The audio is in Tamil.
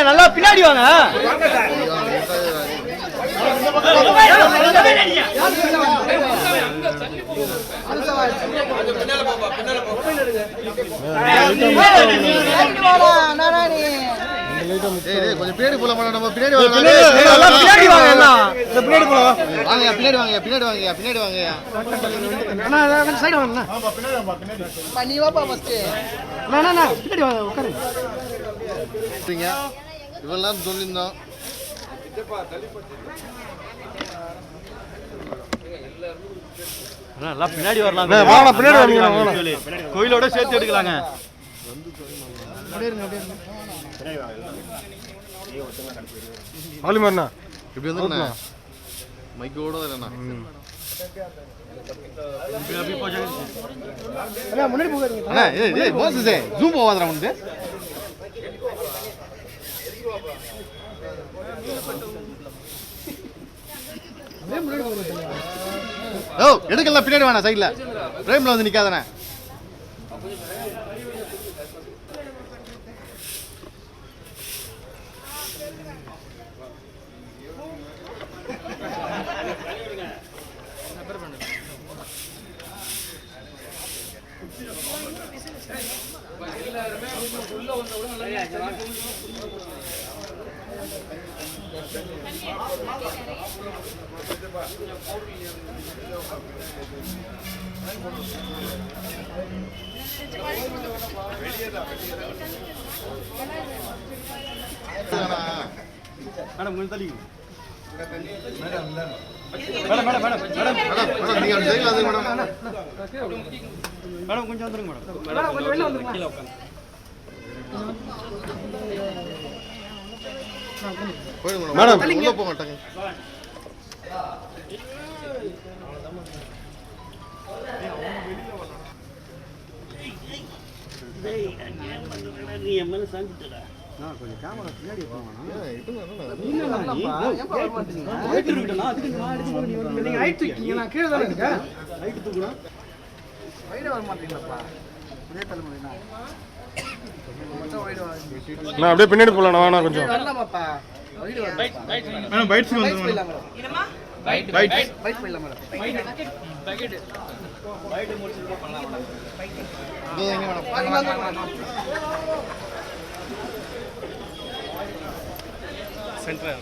நல்லா பின்னாடி வாங்க. கொஞ்சம் பின்னாடி போலாம். நம்ம பின்னாடி வாங்க. இவெல்லாம் சொல்லியிருந்தோம். நல்லா பின்னாடி வரலாம். கோயிலோட சேர்த்து எடுக்கலாங்க. இப்படி வந்து மைக்கோட இல்லைண்ணா முன்னாடி போகாதீங்க. ஜூம் போவாதா வந்து எடுக்கலாம். பின்னாடி வேணா சைட்ல பிரேம்ல வந்து நிக்காதானே. மேடம் கொஞ்சம் தள்ளி. மேடம் கொஞ்சம் வந்துருங்க. மேடம் உள்ள போக மாட்டாங்க. கொஞ்சம் கேமரா பின்னாடி அப்படியே பின்னாடி போலாம். வேணா கொஞ்சம் சென்ட்ரல்